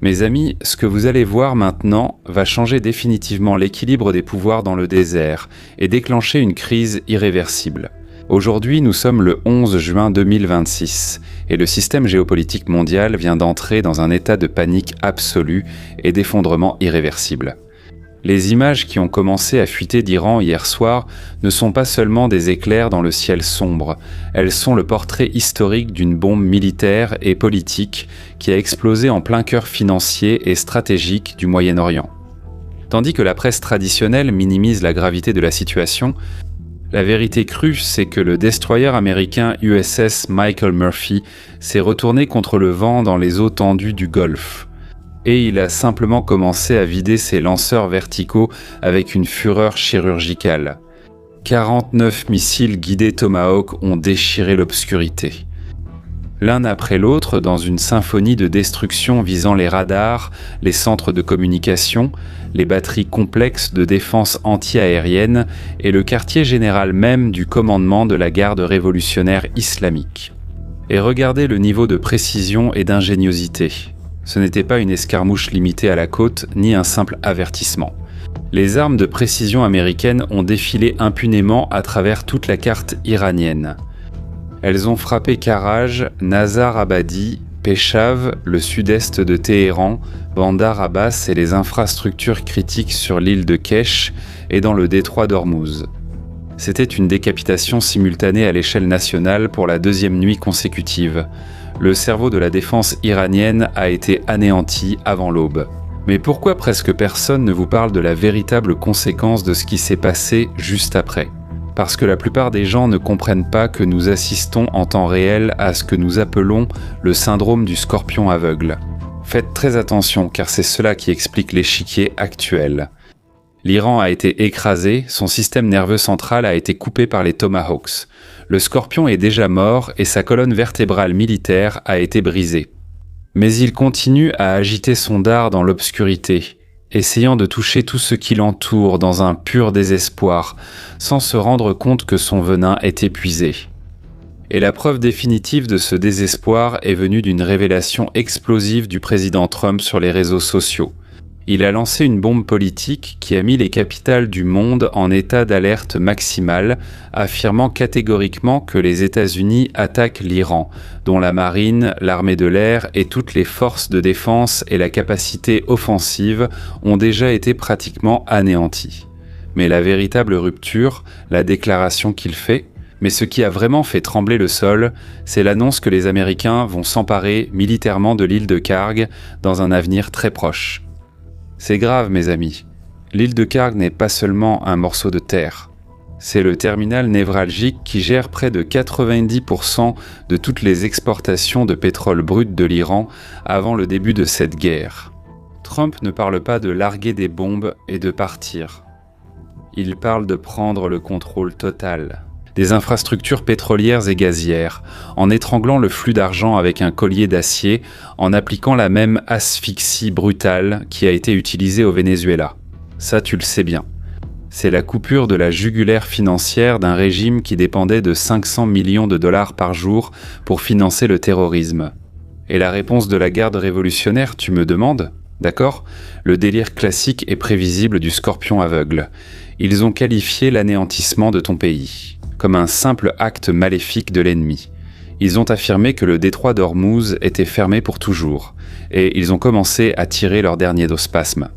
Mes amis, ce que vous allez voir maintenant va changer définitivement l'équilibre des pouvoirs dans le désert et déclencher une crise irréversible. Aujourd'hui, nous sommes le 11 juin 2026 et le système géopolitique mondial vient d'entrer dans un état de panique absolue et d'effondrement irréversible. Les images qui ont commencé à fuiter d'Iran hier soir ne sont pas seulement des éclairs dans le ciel sombre, elles sont le portrait historique d'une bombe militaire et politique qui a explosé en plein cœur financier et stratégique du Moyen-Orient. Tandis que la presse traditionnelle minimise la gravité de la situation, la vérité crue, c'est que le destroyer américain USS Michael Murphy s'est retourné contre le vent dans les eaux tendues du Golfe. Et il a simplement commencé à vider ses lanceurs verticaux avec une fureur chirurgicale. 49 missiles guidés Tomahawk ont déchiré l'obscurité. L'un après l'autre, dans une symphonie de destruction visant les radars, les centres de communication, les batteries complexes de défense anti-aérienne et le quartier général même du commandement de la garde révolutionnaire islamique. Et regardez le niveau de précision et d'ingéniosité. Ce n'était pas une escarmouche limitée à la côte, ni un simple avertissement. Les armes de précision américaines ont défilé impunément à travers toute la carte iranienne. Elles ont frappé Karaj, Nazar Abadi, Peshav, le sud-est de Téhéran, Bandar Abbas et les infrastructures critiques sur l'île de Kesh et dans le détroit d'Ormuz. C'était une décapitation simultanée à l'échelle nationale pour la deuxième nuit consécutive. Le cerveau de la défense iranienne a été anéanti avant l'aube. Mais pourquoi presque personne ne vous parle de la véritable conséquence de ce qui s'est passé juste après ? Parce que la plupart des gens ne comprennent pas que nous assistons en temps réel à ce que nous appelons le syndrome du scorpion aveugle. Faites très attention car c'est cela qui explique l'échiquier actuel. L'Iran a été écrasé, son système nerveux central a été coupé par les Tomahawks. Le scorpion est déjà mort et sa colonne vertébrale militaire a été brisée. Mais il continue à agiter son dard dans l'obscurité, essayant de toucher tout ce qui l'entoure dans un pur désespoir, sans se rendre compte que son venin est épuisé. Et la preuve définitive de ce désespoir est venue d'une révélation explosive du président Trump sur les réseaux sociaux. Il a lancé une bombe politique qui a mis les capitales du monde en état d'alerte maximale, affirmant catégoriquement que les États-Unis attaquent l'Iran, dont la marine, l'armée de l'air et toutes les forces de défense et la capacité offensive ont déjà été pratiquement anéanties. Mais la véritable rupture, la déclaration qu'il fait, mais ce qui a vraiment fait trembler le sol, c'est l'annonce que les Américains vont s'emparer militairement de l'île de Karg dans un avenir très proche. C'est grave, mes amis. L'île de Karg n'est pas seulement un morceau de terre. C'est le terminal névralgique qui gère près de 90% de toutes les exportations de pétrole brut de l'Iran avant le début de cette guerre. Trump ne parle pas de larguer des bombes et de partir. Il parle de prendre le contrôle total des infrastructures pétrolières et gazières, en étranglant le flux d'argent avec un collier d'acier, en appliquant la même asphyxie brutale qui a été utilisée au Venezuela. Ça, tu le sais bien. C'est la coupure de la jugulaire financière d'un régime qui dépendait de 500 millions de dollars par jour pour financer le terrorisme. Et la réponse de la garde révolutionnaire, tu me demandes ? D'accord ? Le délire classique et prévisible du scorpion aveugle. Ils ont qualifié l'anéantissement de ton pays comme un simple acte maléfique de l'ennemi. Ils ont affirmé que le détroit d'Ormuz était fermé pour toujours, et ils ont commencé à tirer leur dernier spasme.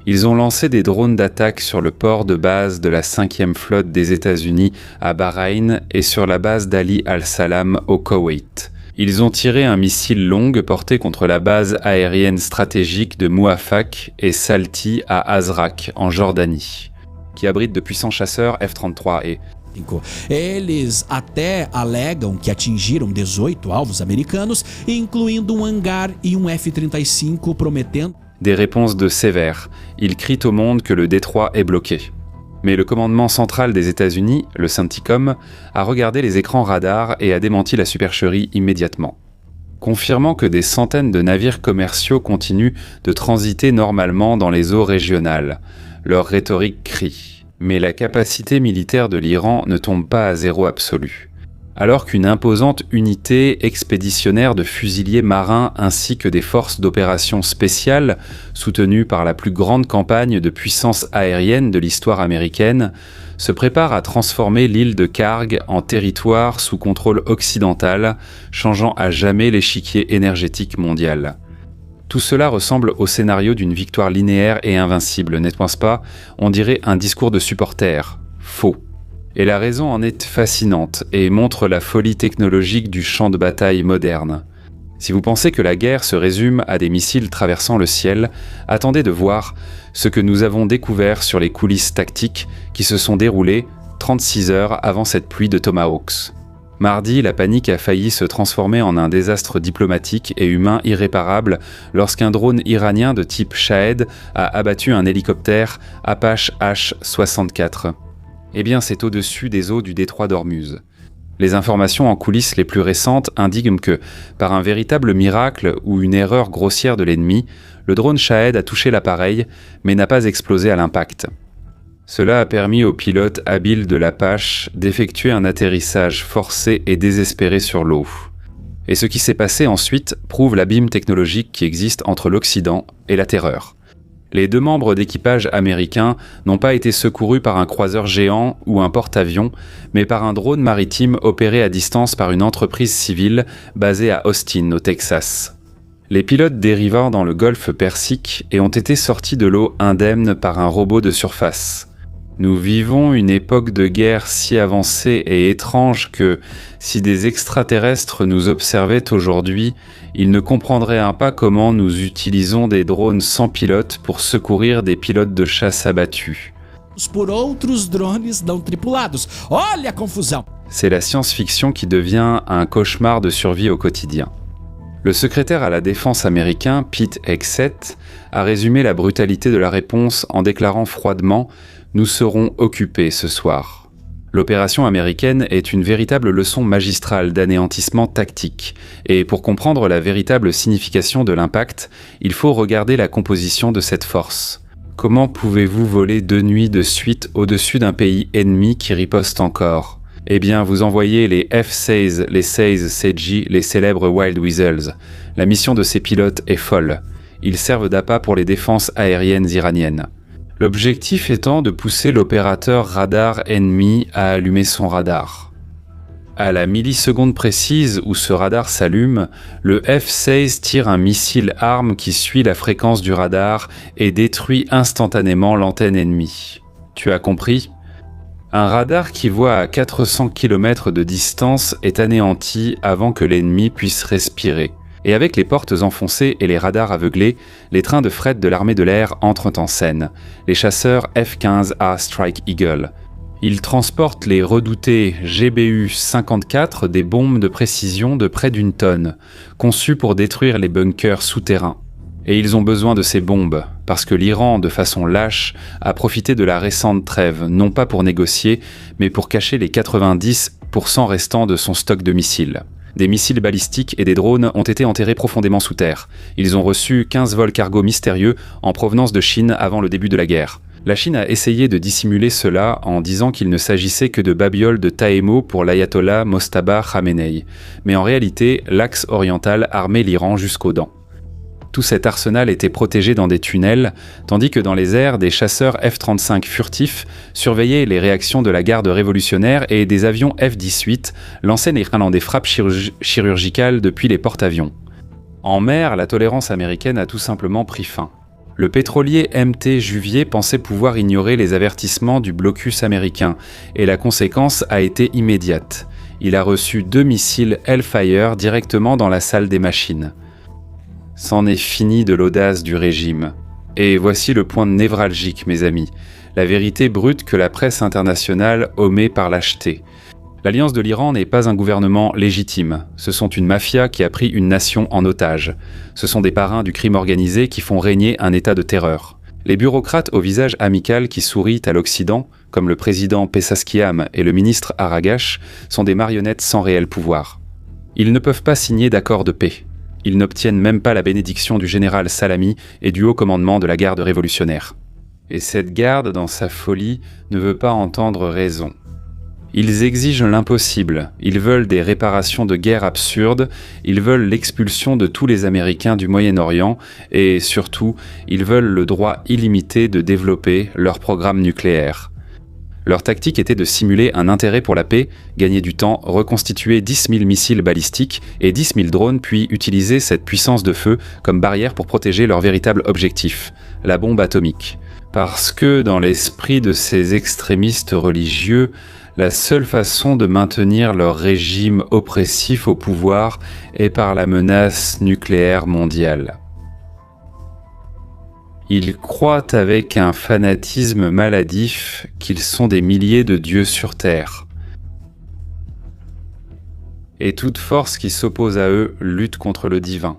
Ils ont lancé des drones d'attaque sur le port de base de la 5e flotte des États-Unis à Bahreïn et sur la base d'Ali al-Salam au Koweït. Ils ont tiré un missile long porté contre la base aérienne stratégique de Mouafak et Salti à Azraq, en Jordanie, qui abrite de puissants chasseurs F-33 et Eles até alegam que atingiram 18 alvos americanos, incluindo hangar e F-35, prometendo des réponses de sévères. Ils crient au monde que le détroit est bloqué. Mais le commandement central des États-Unis, le CENTCOM, a regardé les écrans radars et a démenti la supercherie immédiatement, confirmant que des centaines de navires commerciaux continuent de transiter normalement dans les eaux régionales. Leur rhétorique crie. Mais la capacité militaire de l'Iran ne tombe pas à zéro absolu. alors qu'une imposante unité expéditionnaire de fusiliers marins ainsi que des forces d'opération spéciales, soutenues par la plus grande campagne de puissance aérienne de l'histoire américaine, se préparent à transformer l'île de Kharg en territoire sous contrôle occidental, changeant à jamais l'échiquier énergétique mondial. Tout cela ressemble au scénario d'une victoire linéaire et invincible, n'est-ce pas? On dirait un discours de supporter. Faux. Et la raison en est fascinante et montre la folie technologique du champ de bataille moderne. Si vous pensez que la guerre se résume à des missiles traversant le ciel, attendez de voir ce que nous avons découvert sur les coulisses tactiques qui se sont déroulées 36 heures avant cette pluie de Tomahawks. Mardi, la panique a failli se transformer en un désastre diplomatique et humain irréparable lorsqu'un drone iranien de type Shahed a abattu un hélicoptère Apache H-64. Eh bien, c'est au-dessus des eaux du détroit d'Ormuz. Les informations en coulisses les plus récentes indiquent que, par un véritable miracle ou une erreur grossière de l'ennemi, le drone Shahed a touché l'appareil, mais n'a pas explosé à l'impact. Cela a permis aux pilotes habiles de l'Apache d'effectuer un atterrissage forcé et désespéré sur l'eau. Et ce qui s'est passé ensuite prouve l'abîme technologique qui existe entre l'Occident et la terreur. Les 2 membres d'équipage américains n'ont pas été secourus par un croiseur géant ou un porte-avions, mais par un drone maritime opéré à distance par une entreprise civile basée à Austin, au Texas. Les pilotes dérivèrent dans le golfe Persique et ont été sortis de l'eau indemnes par un robot de surface. Nous vivons une époque de guerre si avancée et étrange que, si des extraterrestres nous observaient aujourd'hui, ils ne comprendraient pas comment nous utilisons des drones sans pilote pour secourir des pilotes de chasse abattus. Por outros drones não tripulados. Olha a confusão! C'est la science-fiction qui devient un cauchemar de survie au quotidien. Le secrétaire à la défense américain, Pete Hegseth, a résumé la brutalité de la réponse en déclarant froidement « Nous serons occupés ce soir ». L'opération américaine est une véritable leçon magistrale d'anéantissement tactique, et pour comprendre la véritable signification de l'impact, il faut regarder la composition de cette force. Comment pouvez-vous voler 2 nuits de suite au-dessus d'un pays ennemi qui riposte encore ? Eh bien, vous envoyez les F-16, les 16 CG, les célèbres Wild Weasels. La mission de ces pilotes est folle. Ils servent d'appât pour les défenses aériennes iraniennes. L'objectif étant de pousser l'opérateur radar ennemi à allumer son radar. À la milliseconde précise où ce radar s'allume, le F-16 tire un missile arme qui suit la fréquence du radar et détruit instantanément l'antenne ennemie. Tu as compris ? Un radar qui voit à 400 km de distance est anéanti avant que l'ennemi puisse respirer. Et avec les portes enfoncées et les radars aveuglés, les trains de fret de l'armée de l'air entrent en scène, les chasseurs F-15A Strike Eagle. Ils transportent les redoutés GBU-54, des bombes de précision de près d'1 tonne, conçues pour détruire les bunkers souterrains. Et ils ont besoin de ces bombes, parce que l'Iran, de façon lâche, a profité de la récente trêve, non pas pour négocier, mais pour cacher les 90% restants de son stock de missiles. Des missiles balistiques et des drones ont été enterrés profondément sous terre. Ils ont reçu 15 vols cargo mystérieux en provenance de Chine avant le début de la guerre. La Chine a essayé de dissimuler cela en disant qu'il ne s'agissait que de babioles de Tahémo pour l'ayatollah Mostabba Khamenei. Mais en réalité, l'axe oriental armait l'Iran jusqu'aux dents. Tout cet arsenal était protégé dans des tunnels, tandis que dans les airs, des chasseurs F-35 furtifs surveillaient les réactions de la garde révolutionnaire et des avions F-18 lançaient des frappes chirurgicales depuis les porte-avions. En mer, la tolérance américaine a tout simplement pris fin. Le pétrolier MT Juvier pensait pouvoir ignorer les avertissements du blocus américain, et la conséquence a été immédiate. Il a reçu 2 missiles Hellfire directement dans la salle des machines. C'en est fini de l'audace du régime. Et voici le point névralgique, mes amis, la vérité brute que la presse internationale omet par lâcheté. L'alliance de l'Iran n'est pas un gouvernement légitime, ce sont une mafia qui a pris une nation en otage. Ce sont des parrains du crime organisé qui font régner un état de terreur. Les bureaucrates au visage amical qui sourient à l'Occident, comme le président Pezeshkian et le ministre Aragash, sont des marionnettes sans réel pouvoir. Ils ne peuvent pas signer d'accord de paix. Ils n'obtiennent même pas la bénédiction du général Salami et du haut commandement de la garde révolutionnaire. Et cette garde, dans sa folie, ne veut pas entendre raison. Ils exigent l'impossible, ils veulent des réparations de guerre absurdes, ils veulent l'expulsion de tous les Américains du Moyen-Orient et surtout, ils veulent le droit illimité de développer leur programme nucléaire. Leur tactique était de simuler un intérêt pour la paix, gagner du temps, reconstituer 10 000 missiles balistiques et 10 000 drones, puis utiliser cette puissance de feu comme barrière pour protéger leur véritable objectif, la bombe atomique. Parce que dans l'esprit de ces extrémistes religieux, la seule façon de maintenir leur régime oppressif au pouvoir est par la menace nucléaire mondiale. Ils croient avec un fanatisme maladif qu'ils sont des milliers de dieux sur terre. Et toute force qui s'oppose à eux lutte contre le divin.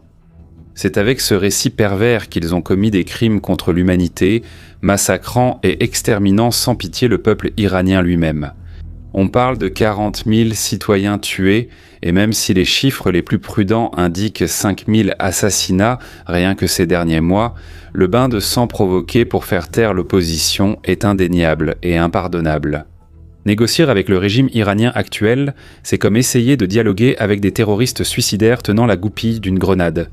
C'est avec ce récit pervers qu'ils ont commis des crimes contre l'humanité, massacrant et exterminant sans pitié le peuple iranien lui-même. On parle de 40 000 citoyens tués, et même si les chiffres les plus prudents indiquent 5 000 assassinats rien que ces derniers mois, le bain de sang provoqué pour faire taire l'opposition est indéniable et impardonnable. Négocier avec le régime iranien actuel, c'est comme essayer de dialoguer avec des terroristes suicidaires tenant la goupille d'une grenade.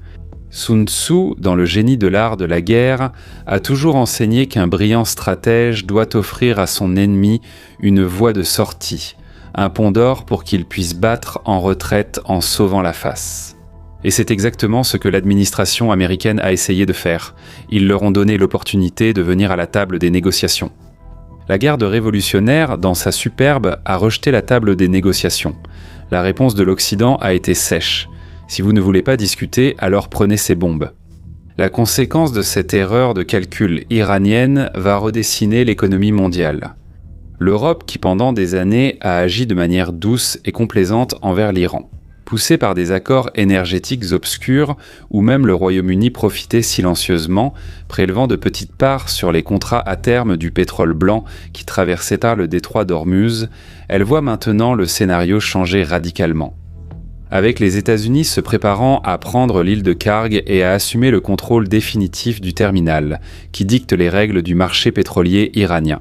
Sun Tzu, dans le génie de l'art de la guerre, a toujours enseigné qu'un brillant stratège doit offrir à son ennemi une voie de sortie, un pont d'or pour qu'il puisse battre en retraite en sauvant la face. Et c'est exactement ce que l'administration américaine a essayé de faire. Ils leur ont donné l'opportunité de venir à la table des négociations. La garde révolutionnaire, dans sa superbe, a rejeté la table des négociations. La réponse de l'Occident a été sèche. Si vous ne voulez pas discuter, alors prenez ces bombes. La conséquence de cette erreur de calcul iranienne va redessiner l'économie mondiale. L'Europe, qui pendant des années a agi de manière douce et complaisante envers l'Iran, poussée par des accords énergétiques obscurs où même le Royaume-Uni profitait silencieusement, prélevant de petites parts sur les contrats à terme du pétrole blanc qui traversait le détroit d'Ormuz, elle voit maintenant le scénario changer radicalement. Avec les États-Unis se préparant à prendre l'île de Kharg et à assumer le contrôle définitif du terminal, qui dicte les règles du marché pétrolier iranien.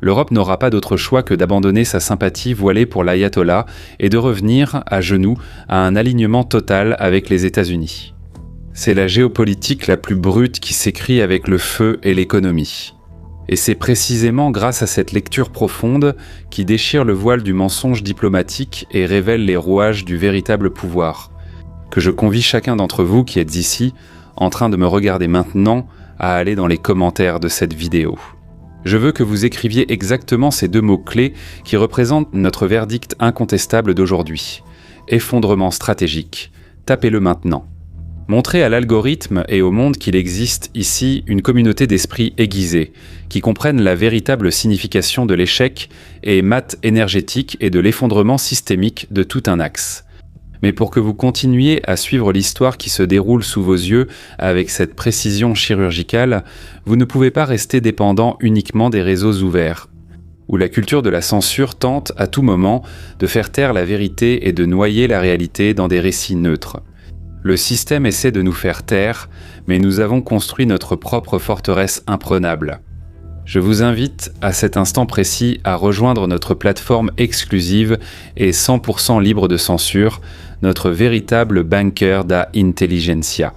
L'Europe n'aura pas d'autre choix que d'abandonner sa sympathie voilée pour l'ayatollah et de revenir, à genoux, à un alignement total avec les États-Unis. C'est la géopolitique la plus brute qui s'écrit avec le feu et l'économie. Et c'est précisément grâce à cette lecture profonde qui déchire le voile du mensonge diplomatique et révèle les rouages du véritable pouvoir, que je convie chacun d'entre vous qui êtes ici, en train de me regarder maintenant, à aller dans les commentaires de cette vidéo. Je veux que vous écriviez exactement ces deux mots-clés qui représentent notre verdict incontestable d'aujourd'hui. Effondrement stratégique. Tapez-le maintenant. Montrez à l'algorithme et au monde qu'il existe ici une communauté d'esprits aiguisés, qui comprennent la véritable signification de l'échec et maths énergétique et de l'effondrement systémique de tout un axe. Mais pour que vous continuiez à suivre l'histoire qui se déroule sous vos yeux avec cette précision chirurgicale, vous ne pouvez pas rester dépendant uniquement des réseaux ouverts, où la culture de la censure tente à tout moment de faire taire la vérité et de noyer la réalité dans des récits neutres. Le système essaie de nous faire taire, mais nous avons construit notre propre forteresse imprenable. Je vous invite, à cet instant précis, à rejoindre notre plateforme exclusive et 100% libre de censure, notre véritable bunker da intelligentsia.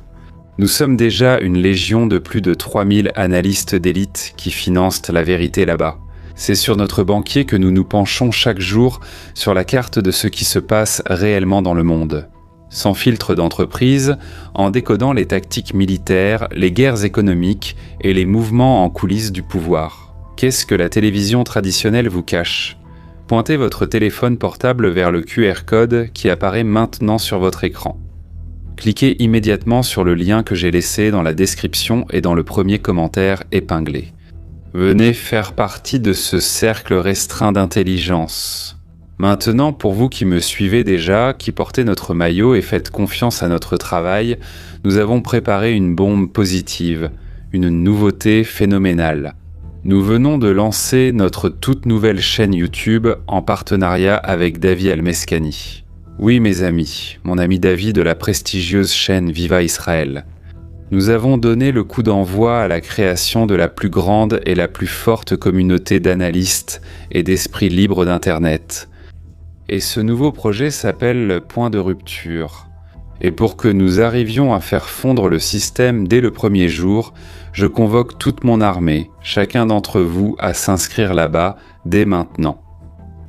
Nous sommes déjà une légion de plus de 3000 analystes d'élite qui financent la vérité là-bas. C'est sur notre banquier que nous nous penchons chaque jour sur la carte de ce qui se passe réellement dans le monde. Sans filtre d'entreprise, en décodant les tactiques militaires, les guerres économiques et les mouvements en coulisses du pouvoir. Qu'est-ce que la télévision traditionnelle vous cache ? Pointez votre téléphone portable vers le QR code qui apparaît maintenant sur votre écran. Cliquez immédiatement sur le lien que j'ai laissé dans la description et dans le premier commentaire épinglé. Venez faire partie de ce cercle restreint d'intelligence. Maintenant, pour vous qui me suivez déjà, qui portez notre maillot et faites confiance à notre travail, nous avons préparé une bombe positive, une nouveauté phénoménale. Nous venons de lancer notre toute nouvelle chaîne YouTube en partenariat avec David Almeskani. Oui mes amis, mon ami David de la prestigieuse chaîne Viva Israël. Nous avons donné le coup d'envoi à la création de la plus grande et la plus forte communauté d'analystes et d'esprits libres d'Internet. et ce nouveau projet s'appelle Point de rupture. Et pour que nous arrivions à faire fondre le système dès le premier jour, je convoque toute mon armée, chacun d'entre vous, à s'inscrire là-bas dès maintenant.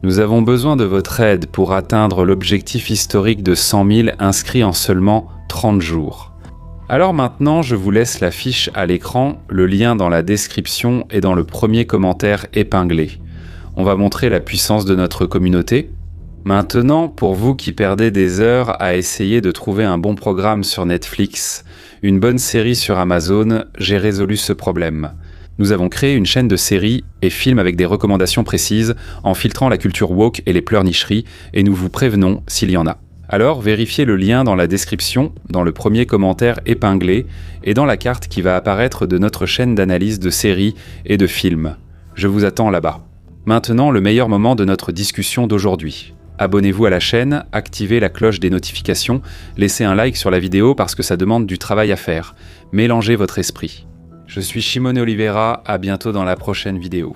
Nous avons besoin de votre aide pour atteindre l'objectif historique de 100 000 inscrits en seulement 30 jours. Alors maintenant, je vous laisse la fiche à l'écran, le lien dans la description et dans le premier commentaire épinglé. On va montrer la puissance de notre communauté. Maintenant, pour vous qui perdez des heures à essayer de trouver un bon programme sur Netflix, une bonne série sur Amazon, j'ai résolu ce problème. Nous avons créé une chaîne de séries et films avec des recommandations précises en filtrant la culture woke et les pleurnicheries, et nous vous prévenons s'il y en a. Alors vérifiez le lien dans la description, dans le premier commentaire épinglé et dans la carte qui va apparaître de notre chaîne d'analyse de séries et de films. Je vous attends là-bas. Maintenant, le meilleur moment de notre discussion d'aujourd'hui. Abonnez-vous à la chaîne, activez la cloche des notifications, laissez un like sur la vidéo parce que ça demande du travail à faire. Mélangez votre esprit. Je suis Shimon Oliveira, à bientôt dans la prochaine vidéo.